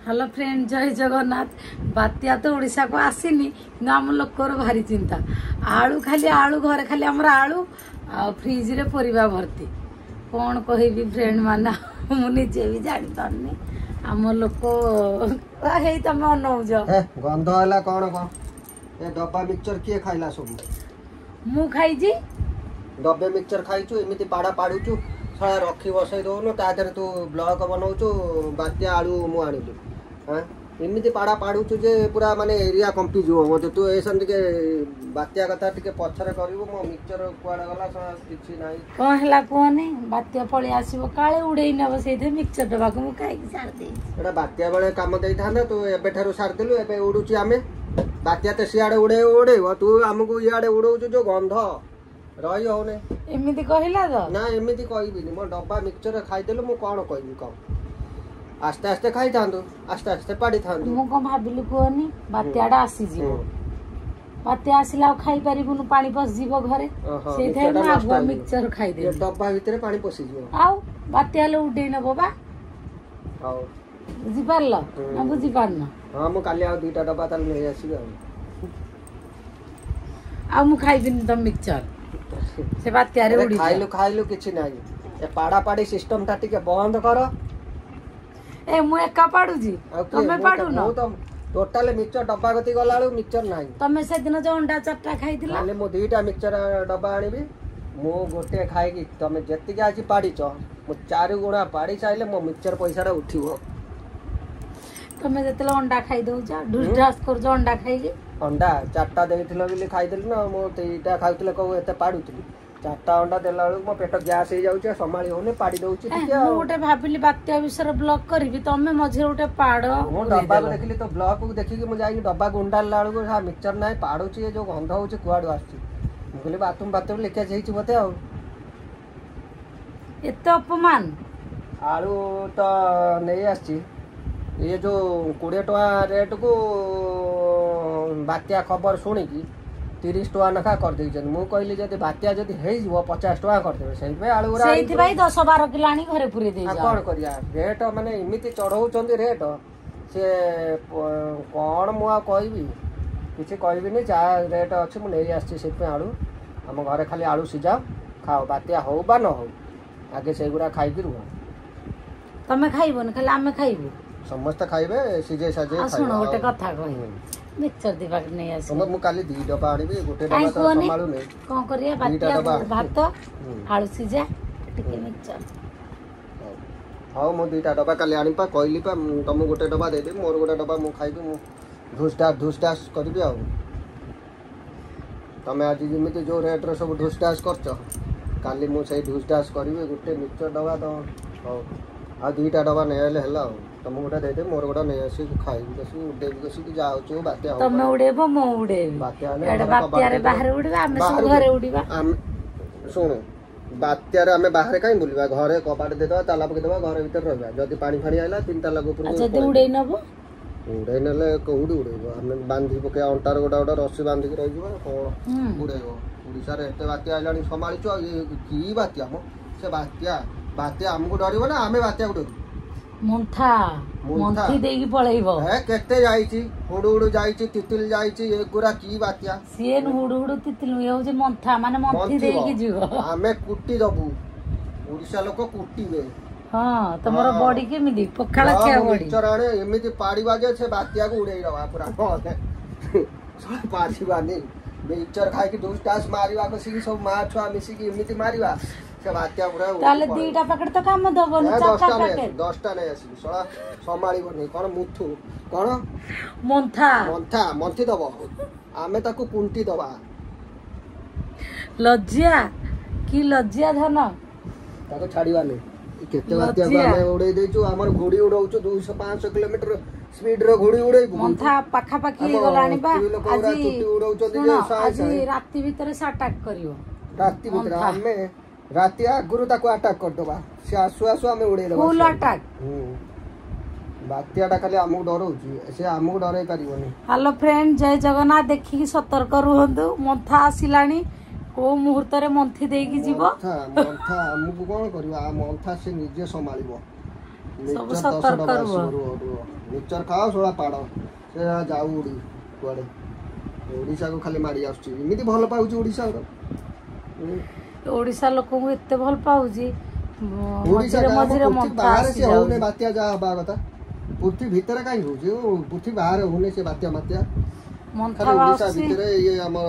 Hello friend, जय जगन्नाथ। बात्या तो ओडिशा को आसीनी कि आम लोकर भारी चिंता। आलू खाली आलू घर खाली आमर आलू आ फ्रिज रे परिबा भर्ती। कौन कहबी फ्रेंड माना मु निजे भी जानि पारनी। आम लोक हे तमे अनौज गंध हला कौन कौन ए डब्बा मिक्सचर किए खाइला सब मु खाइजी। डब्बे मिक्सचर खाइछु एमिति पाड़ा पाडुछु सारा रखी बसई दोनो ता देर तू ब्लॉक बनाउछु बात्या आलू मु आनिलु। हां एमिति पाड़ा पाडुछु जे पूरा माने एरिया कंपी जो मते तू एसन के बात्या कथा टिके पछरे करिवो मो मिक्सचर कुआडा गला किछि नाही कोन हला कोने बात्या पळे आसीबो काळे उडेई नबो सेथे मिक्सचर डबा को मु काई सार दे। एडा बात्या बेले काम देई थांदा तू एबे थारु सार देलु एबे उडुची आमे बात्या ते सियाडे उडेइबो तू हमकु इयाडे उडौछु जो गंध रही होने एमिति कहिला तो ना एमिति कहबिनी मो डब्बा मिक्सचर खाइ देलु मु कोन कहबी कम आस्ते आस्ते खाइ थांदु आस्ते आस्ते पाडी थांदु मु को भाबिलु कोनी बात्याडा आसी जीवो बात्या आसिला खाइ परिबुनु पानी पस जीवो घरे से थे मा आगो मिक्सचर खाइ दे डब्बा भीतर पानी पसी जीवो आउ बात्या ले उडे न बाबा आउ बुझी पारला ना बुझी पारना। हां मु काली आ दुईटा डब्बा ताल नै आसी आ मु खाइबिनी त मिक्सचर से बात्या रे उडी खाइलु किछि नाही ए पाड़ा पाड़ी सिस्टम ता टिके बंद कर। ए मु एका पाडू जी तमे पाडू न मु तो टोटल मिक्सचर डब्बा गति गलाळु मिक्सचर नाही तमे से दिन जो अंडा चट्टा खाइदिला खाली मु दुईटा मिक्सचर डब्बा आनिबी मु गोटे खाइकी तमे जति के आजि पाडी छ मु चार गुणा पाडी चाइले मो मिक्सचर पैसाडा उठिबो। तमे जतले अंडा खाइ दउजा ढुसढास कर जो अंडा खाइगे अंडा चारटा देथिलो बिले खाइ देलु न मो तेईटा खाउतले को एते पाडुतली चारटा अंडा देला बेलू मो पेट गैस हो जाउछ संभाली होने पाडी दउछि ठीक है। मु गोटे भाबिली बात्या विषय ब्लॉग करबी तमे मझे गोटे पाड़ मो डब्बा को देखली तो ब्लॉग को देखि के मु जाई डब्बा गुंडाल लाळू को हा मिक्सचर नाही पाडुछि ए जो गंध होछि कुआडू आछि मु कहली बाथरूम लेके जाईछि बते आ एते अपमान आलू तो नहीं आछि ये जो 20 टका रेट को बात्या खबर शुणिकी 30 टका नखा कर देइछन मु कहली जदी बात्या जदी हेइ जबो 50 टका कर देबे सही पे आलू रा सेहि भाई 10 12 किलो आनी घरे पुरे देइ जा कोन करिया रेट माने इमिति चढ़ौचंदी रेट से कोन मु आ कहबी किछि कहबी नै जा रेट अछि मु नै आछि से पे आलू हम घरे खाली आलू सिजा खाओ बात्या हो बा न हो आगे सेगुरा खाइ कि रुह तमे खाइबो न खाली आमे खाइबो समस्त खाइबे सिजे साजे खाइ सुनो गोटे कथा कहि मिक्सचर दिबा नै आसी मु काली दी डब्बा आनिबी गोटे डब्बा तो संभालु नै कोन करिया बात्या भात आलू सिजा टिके मिक्सचर हां मु दुईटा डब्बा काली आनिपा कहली पा तुम गोटे डब्बा दे दे मोर गोटे डब्बा मु खाइबी मु धुसडास करबी आ तमे आज जेमिति जो रेट रो सब धुसडास करछ काली मु सही धुसडास करबी गोटे मिक्सचर डब्बा तो हां आ दुईटा डब्बा नै आले हला तुम गोटे दे दे मोर गोटे नै आसी खाइबी कसी उडे कसी कि जाउछु बात्या हो तमे उडेबो मो उडेबी बात्या रे बाहर उडबा आमे सब घरे उडीबा सुनो बात्या रे आमे बाहर काई बुलबा घरे कपाट दे दवा ताला पके दवा घर भीतर रहबा जदी पानी फानी आइला तीन ताला ऊपर जदी उडेई नबो उडेई नले कोउडी उडेबो आमे बांधी पके अंटार गोडा रस्सी बांधी के रहिबो कोन उडेबो ओडिसा रे एते बात्या आइलानी संभाळिचो ये की बात्या मो से बात्या हमको डरिबो ना आमे बात्या को डरिबो मंथी देगी पळैबो ए केते जाईची हुडुडु जाईची तितिल जाईची ए गुरा की बात्या सेन हुडुडु तितिल यो जे मंथा माने मंथी देगी जीवो आमे कुट्टी दबु ओडिसा लोक कुट्टीबे। हां तमरो बॉडी के मिली पखाला खिया बॉडी चराणे एमिति पाड़ीबा जे से बात्या को उड़ेई रवा पूरा सब पाछीबा नै बेचर खाइ कि दूस टास मारिबा को सिगी सब मा छुआ मिसी कि एमिति मारिबा से बात्या पूरा ताले दीटा पैकेट तो काम दबो न चाचा पैकेट 10टा नै आसी सळा संभाळीबो नै कोन मुथु कोन मंथी दबो आमे ताको कुंटी दबा लज्जा धन ताको छाड़ीबा नै केते बात्या आमे उड़ेई देचु हमर घोड़ी उड़ौचु 200 500 किलोमीटर स्पीड रो घोड़ी उड़ेइबु मंथा पाखा पाखी गलानी बा आज राती भीतर से अटैक करियो राती भीतर आमे राती आगुरु ताको अटैक कर दबा से आसु हमें उड़े दबा फुल अटैक बात्याटा खाली हमको डरौची से हमको डरै परिबोनी। हेलो फ्रेंड, जय जगन्नाथ। देखिकी सतर्क रुहंतु। मंथा आसिलानी को मुहूर्त रे मंथी देकी जीवो मंथा हमको कोन करबा मंथा से निजे संभाळिबो सब मिक्सचर 10 सतर्क डब्बा रुह। आसिବ मिक्सचर खाओ सोला पाड़ से जाऊ उड़ी कुआडे ओडिशा को खाली मारी आसुची इमिति भल पाउची ओडिशा ओडिशा लोक को एते भल पाउजी ओडिशा मझिरे का मझिरे पृथ्वी मंथा बाहर आसी से होने जाउजी बात्या जा हबा कथा पृथ्वी भीतर काई होची पृथ्वी बाहर होने से बात्या मात्या मंथा खाली ओडिशा आसी भीतर ये हमर